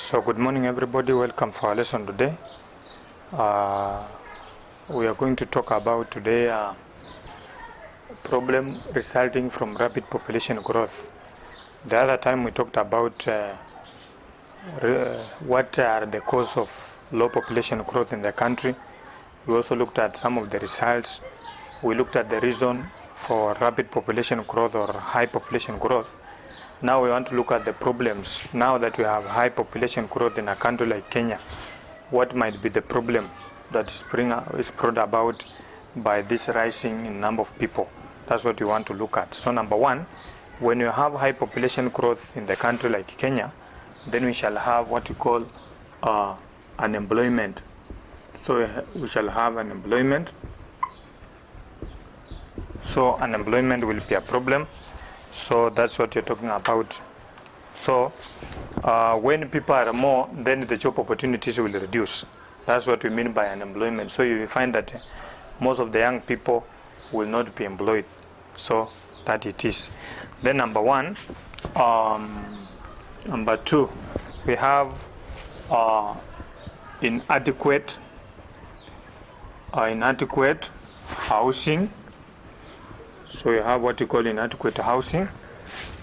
So good morning everybody, welcome for our lesson today. We are going to talk about today problem resulting from rapid population growth. The other time we talked about what are the cause of low population growth in the country. We also looked at some of the results. We looked at the reason for rapid population growth or high population growth. Now we want to look at the problems. Now that we have high population growth in a country like Kenya, what might be the problem that is brought about by this rising in number of people? That's what we want to look at. So number one, when you have high population growth in the country like Kenya, then we shall have what we call unemployment. So we shall have unemployment. So unemployment will be a problem. So that's what you're talking about. So when people are more, then the job opportunities will reduce. That's what we mean by unemployment. So you will find that most of the young people will not be employed. So that it is. Then number one. Number two, we have inadequate housing. So you have what you call inadequate housing.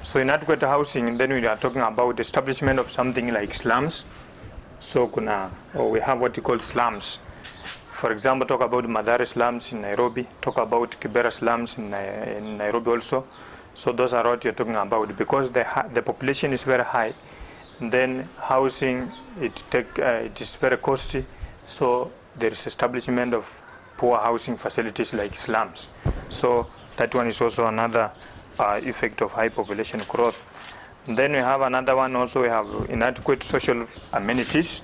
So inadequate housing, then we are talking about establishment of something like slums. So we have what you call slums. For example, talk about Mathare slums in Nairobi. Talk about Kibera slums in Nairobi also. So those are what you're talking about. Because the population is very high, then housing it is very costly. So there is establishment of poor housing facilities like slums. So that one is also another effect of high population growth. Then we have another one also. We have inadequate social amenities.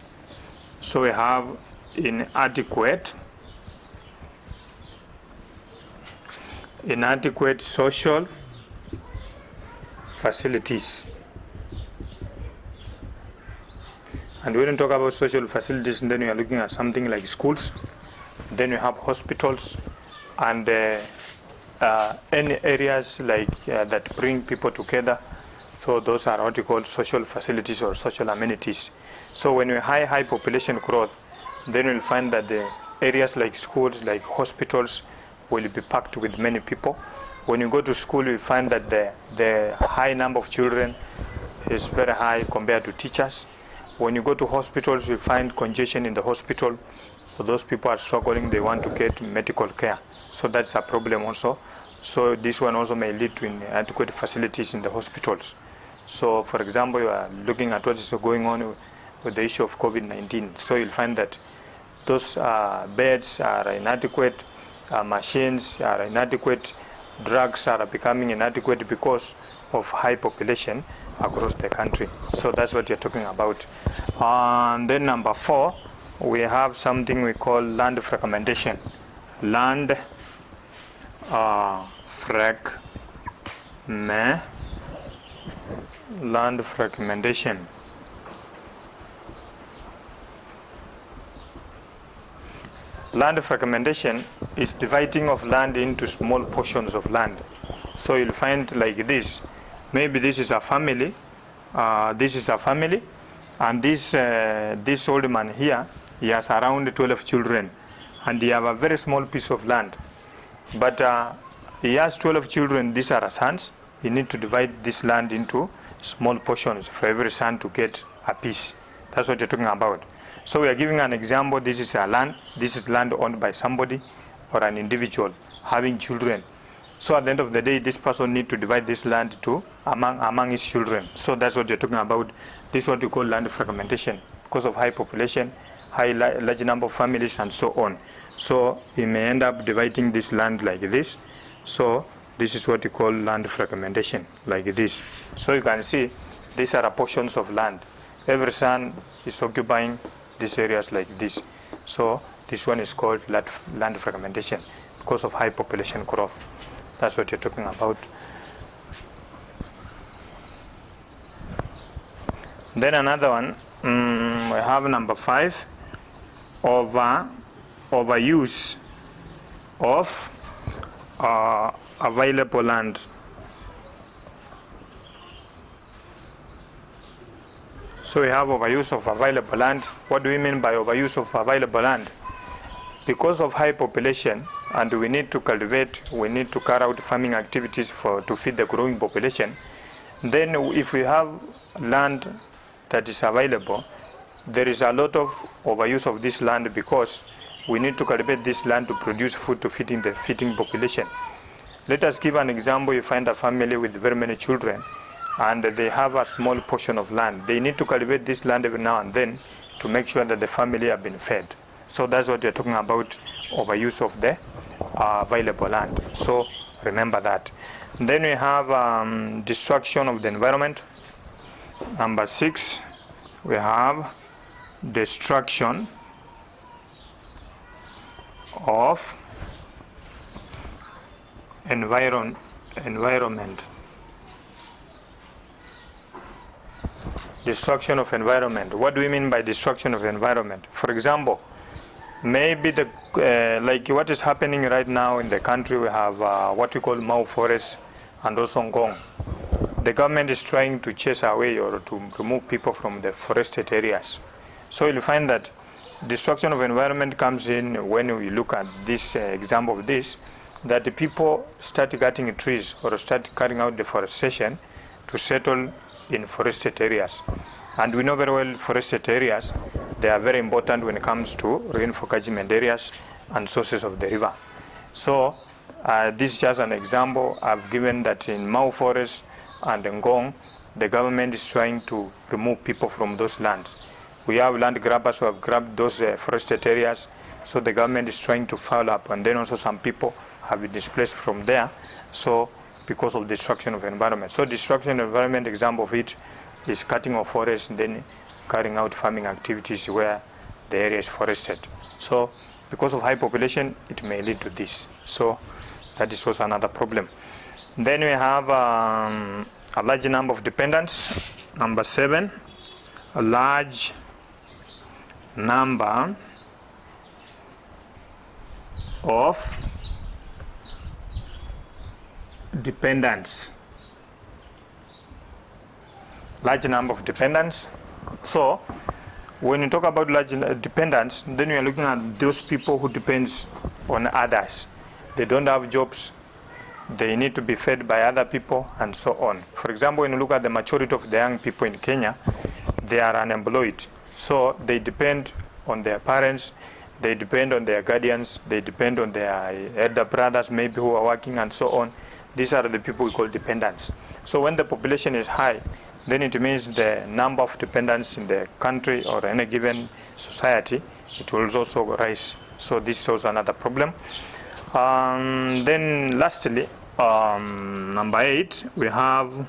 So we have inadequate social facilities. And when we talk about social facilities, then we are looking at something like schools. Then we have hospitals and any areas like that bring people together. So those are what you call social facilities or social amenities. So when we have high population growth, then we'll find that the areas like schools, like hospitals, will be packed with many people. When you go to school, you find that the high number of children is very high compared to teachers. When you go to hospitals, you find congestion in the hospital. So those people are struggling, they want to get medical care. So that's a problem also. So this one also may lead to inadequate facilities in the hospitals. So for example, you are looking at what is going on with the issue of COVID-19. So you'll find that those beds are inadequate, machines are inadequate, drugs are becoming inadequate because of high population across the country. So that's what you're talking about. And then number four, we have something we call land fragmentation. Land fragmentation. Land fragmentation is dividing of land into small portions of land. So you'll find like this. Maybe this is a family. This is a family, and this old man here, he has around 12 children, and he have a very small piece of land. But he has 12 children. These are sons. You need to divide this land into small portions for every son to get a piece. That's what you're talking about. So we are giving an example. This is a land. This is land owned by somebody or an individual having children. So at the end of the day, this person need to divide this land to among his children. So that's what you're talking about. This is what you call land fragmentation because of high population, large number of families, and so on. So you may end up dividing this land like this. So this is what you call land fragmentation, like this. So you can see these are portions of land. Every son is occupying these areas like this. So this one is called land fragmentation because of high population growth. That's what you're talking about. Then another one, we have number 5, overuse of available land. So we have overuse of available land. What do we mean by overuse of available land? Because of high population, and we need to cultivate, we need to carry out farming activities to feed the growing population. Then if we have land that is available, there is a lot of overuse of this land because we need to cultivate this land to produce food to feeding the population. Let us give an example. You find a family with very many children and they have a small portion of land. They need to cultivate this land every now and then to make sure that the family have been fed. So that's what we're talking about, overuse of the available land. So remember that. Then we have destruction of the environment. Number 6, we have destruction of environment. Destruction of environment. What do we mean by destruction of environment? For example, maybe like what is happening right now in the country, we have what we call Mau forest and also Ngong. The government is trying to chase away or to remove people from the forested areas. So you'll find that destruction of environment comes in when we look at this example of this, that the people start cutting trees or start carrying out deforestation to settle in forested areas. And we know very well forested areas, they are very important when it comes to rainfall catchment areas and sources of the river. So this is just an example I've given, that in Mau forest and Ngong, the government is trying to remove people from those lands. We have land grabbers who have grabbed those forested areas, so the government is trying to follow up, and then also some people have been displaced from there, so because of destruction of environment. So destruction of environment, example of it is cutting of forests and then carrying out farming activities where the area is forested. So because of high population, it may lead to this. So that is also another problem. Then we have a large number of dependents. Number 7, a large number of dependents. Large number of dependents. So when you talk about large dependents, then we are looking at those people who depends on others. They don't have jobs, they need to be fed by other people, and so on. For example, when you look at the majority of the young people in Kenya, they are unemployed. So they depend on their parents, they depend on their guardians, they depend on their elder brothers maybe who are working, and so on. These are the people we call dependents. So when the population is high, then it means the number of dependents in the country or any given society, it will also rise. So this is also another problem. Then lastly, number 8, we have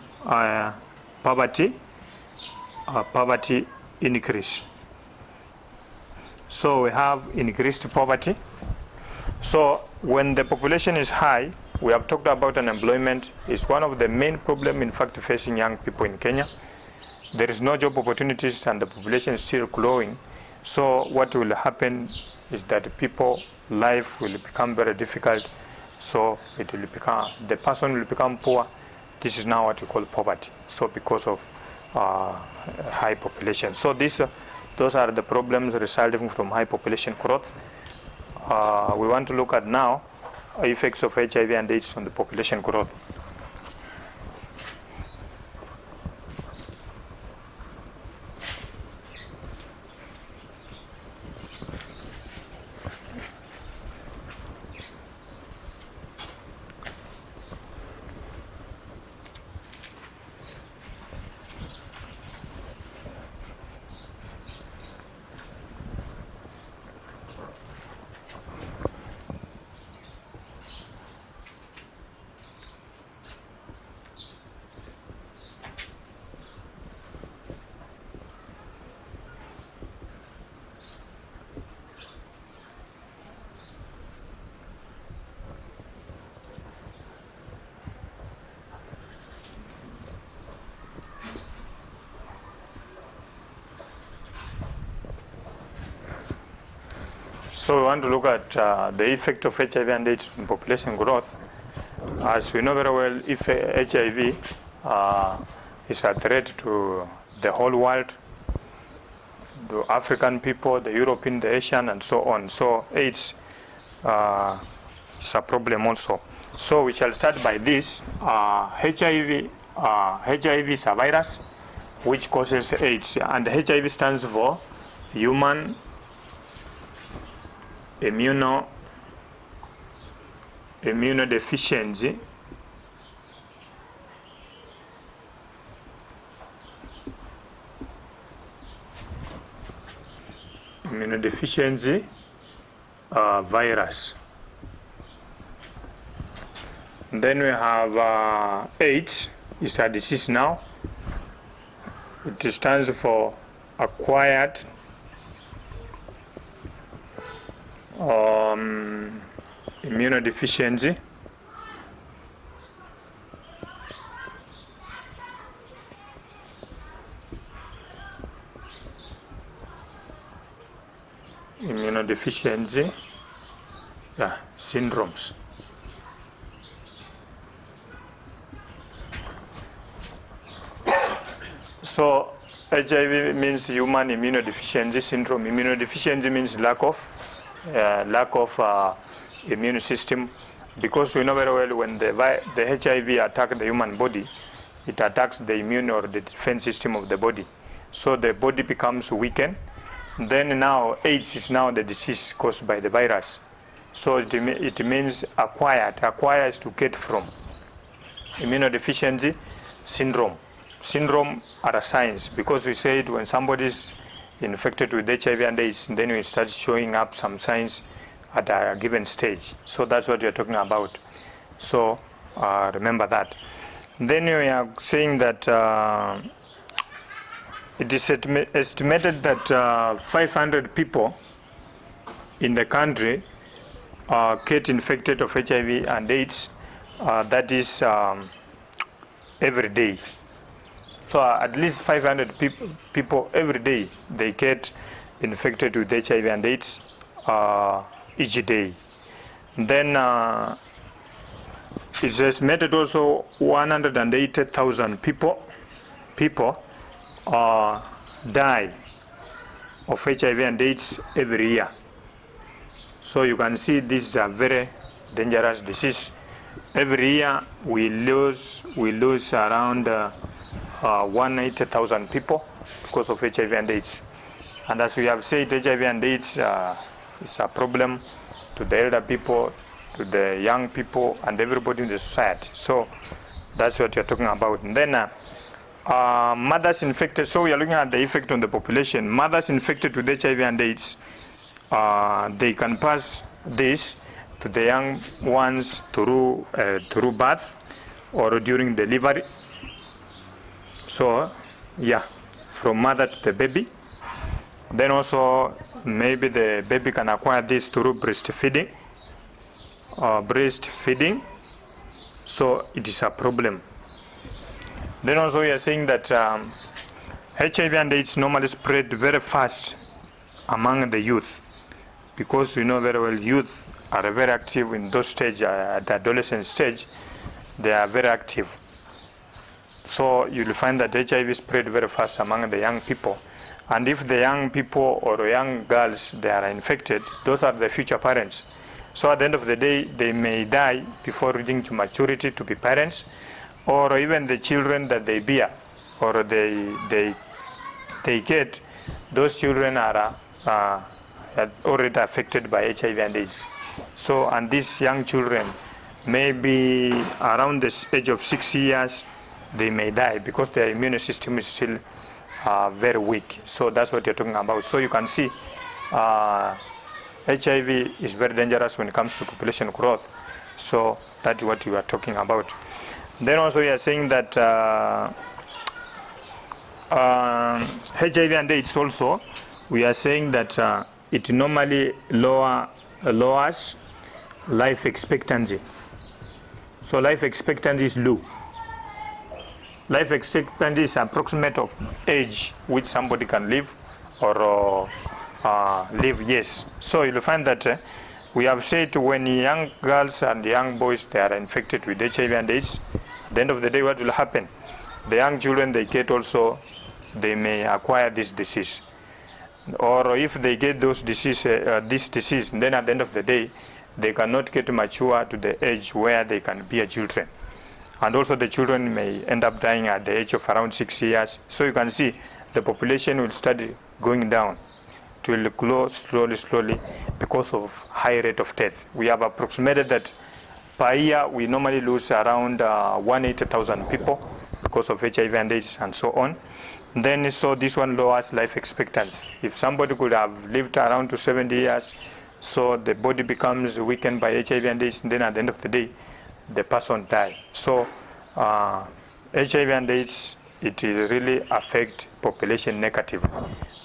poverty increase. So we have increased poverty. So when the population is high, we have talked about unemployment. It's one of the main problems, in fact, facing young people in Kenya. There is no job opportunities and the population is still growing. So what will happen is that people life will become very difficult. So it will become, the person will become poor. This is now what we call poverty. So because of high population. So those are the problems resulting from high population growth. We want to look at now effects of HIV and AIDS on the population growth. So we want to look at the effect of HIV and AIDS on population growth. As we know very well, if HIV is a threat to the whole world, the African people, the European, the Asian, and so on. So AIDS is a problem also. So we shall start by this. HIV is a virus which causes AIDS, and HIV stands for human immunodeficiency virus. Then we have AIDS is a disease now. It stands for acquired immunodeficiency syndromes. So HIV means human immunodeficiency syndrome. Immunodeficiency means lack of immune system, because we know very well when the HIV attacks the human body, it attacks the immune or the defense system of the body. So the body becomes weakened. Then now AIDS is now the disease caused by the virus. So it means acquired. Acquired is to get from. Immunodeficiency syndrome. Syndrome are signs, because we said when somebody is infected with HIV and AIDS, then we start showing up some signs at a given stage. So that's what you're talking about. So remember that. Then we are saying that it is estimated that 500 people in the country get infected of HIV and AIDS. That is every day. So at least 500 people every day, they get infected with HIV and AIDS each day. Then it's estimated also 180,000 people die of HIV and AIDS every year. So you can see this is a very dangerous disease. Every year we lose around 180,000 people because of HIV and AIDS. And as we have said, HIV and AIDS is a problem to the elder people, to the young people, and everybody in the society. So that's what you're talking about. And then mothers infected, so we are looking at the effect on the population. Mothers infected with HIV and AIDS, they can pass this to the young ones through birth or during delivery. So yeah, from mother to the baby. Then also maybe the baby can acquire this through breastfeeding. So it is a problem. Then also we are saying that HIV and AIDS normally spread very fast among the youth, because we know very well youth are very active in those stage, at the adolescent stage, they are very active. So you'll find that HIV spread very fast among the young people. And if the young people or young girls, they are infected, those are the future parents. So at the end of the day, they may die before reaching to maturity to be parents, or even the children that they bear or they get, those children are already affected by HIV and AIDS. So, and these young children may be around the age of 6 years, they may die because their immune system is still very weak. So that's what you're talking about. So you can see HIV is very dangerous when it comes to population growth. So that's what you are talking about. Then also we are saying that HIV and AIDS also, we are saying that it normally lowers life expectancy. So life expectancy is low. Life expectancy is approximate of age which somebody can live or live, yes. So you'll find that we have said when young girls and young boys, they are infected with HIV and AIDS, at the end of the day, what will happen? The young children, they get also, they may acquire this disease. or if they get this disease, then at the end of the day, they cannot get mature to the age where they can be a children. And also the children may end up dying at the age of around 6 years. So you can see the population will start going down. It will grow slowly because of high rate of death. We have approximated that per year we normally lose around 180,000 people because of HIV and AIDS and so on. Then so this one lowers life expectancy. If somebody could have lived around to 70 years, so the body becomes weakened by HIV and AIDS, and then at the end of the day, the person dies. So HIV and AIDS, it will really affect population negatively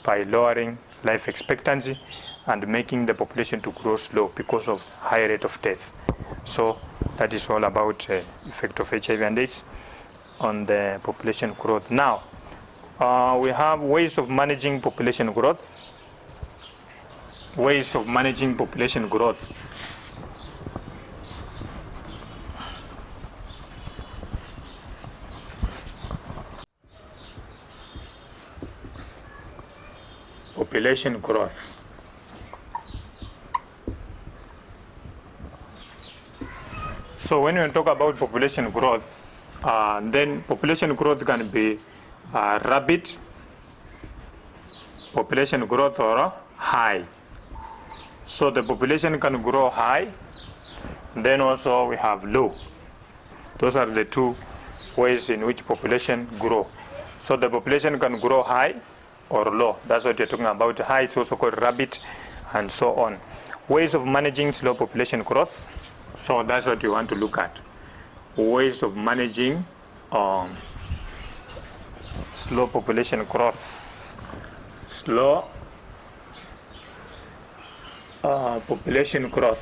by lowering life expectancy and making the population to grow slow because of high rate of death. So that is all about the effect of HIV and AIDS on the population growth. Now, we have ways of managing population growth. Ways of managing population growth. Population growth. So when we talk about population growth, then population growth can be rapid population growth or high. So the population can grow high, then also we have low. Those are the two ways in which population grow. So the population can grow high or low. That's what you're talking about. High is also called rapid and so on. Ways of managing slow population growth. So that's what you want to look at. Ways of managing slow population growth. Slow population growth.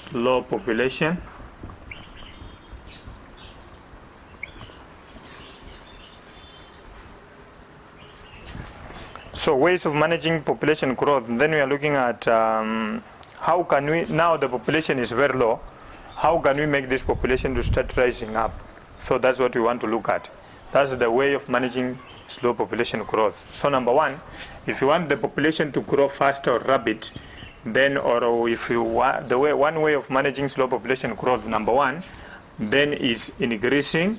Slow population So ways of managing population growth. Then we are looking at how can we, now the population is very low, how can we make this population to start rising up? So that's what we want to look at. That's the way of managing slow population growth. So number one, if you want the population to grow faster or rapid, then or if you want the way, one way of managing slow population growth, number one, then is increasing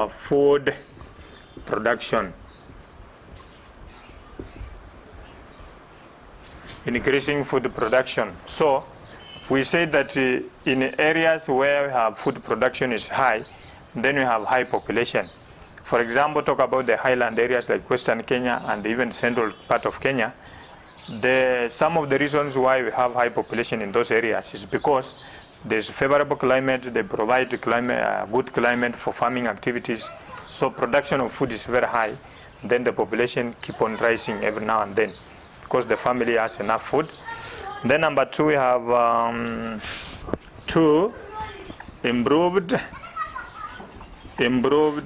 food production. Increasing food production. So we say that in areas where we have food production is high, then we have high population. For example, talk about the highland areas like Western Kenya and even central part of Kenya. Some of the reasons why we have high population in those areas is because there's favorable climate, they provide good climate for farming activities. So production of food is very high. Then the population keep on rising every now and then because the family has enough food. Then number two, we have improved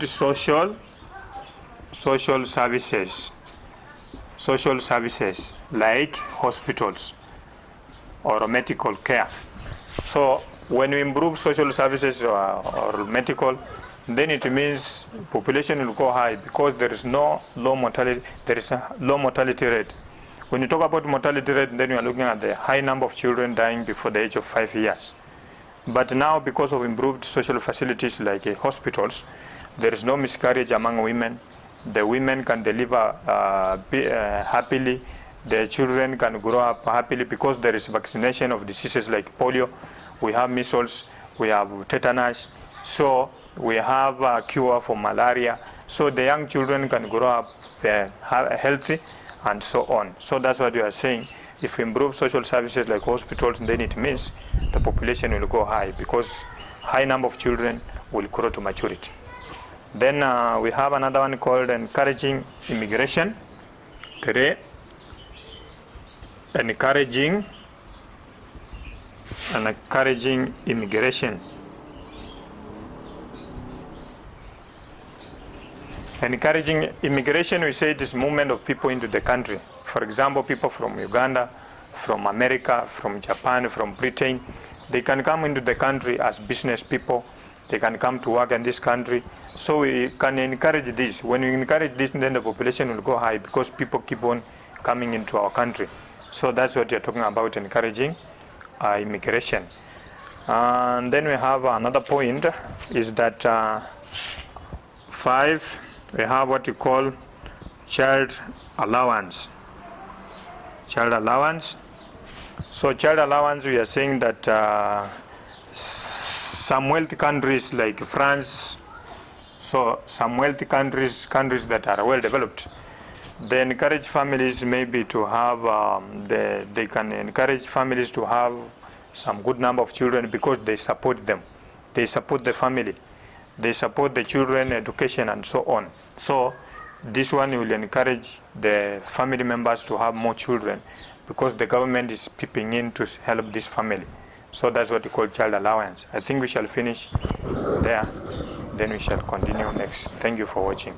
social services like hospitals or medical care. So when we improve social services or medical, then it means population will go high because there is no low mortality. There is a low mortality rate. When you talk about mortality rate, then you are looking at the high number of children dying before the age of 5 years. But now, because of improved social facilities like hospitals, there is no miscarriage among women. The women can deliver happily. The children can grow up happily because there is vaccination of diseases like polio. We have measles. We have tetanus. So we have a cure for malaria. So the young children can grow up healthy and so on. So that's what you are saying. If we improve social services like hospitals, then it means the population will go high because high number of children will grow to maturity. Then we have another one called encouraging immigration. Encouraging immigration. Encouraging immigration, we say it is movement of people into the country. For example, people from Uganda, from America, from Japan, from Britain, they can come into the country as business people they can come to work in this country. So we can encourage this. When we encourage this, then the population will go high because people keep on coming into our country. So that's what you're talking about, encouraging immigration. And then we have another point is that 5, we have what you call child allowance. Child allowance. So child allowance, we are saying that some wealthy countries like France, so some wealthy countries that are well developed, they encourage families maybe to have, they can encourage families to have some good number of children because they support them. They support the family. They support the children education and so on. So this one will encourage the family members to have more children because the government is peeping in to help this family. So that's what we call child allowance. I think we shall finish there, then we shall continue next. Thank you for watching.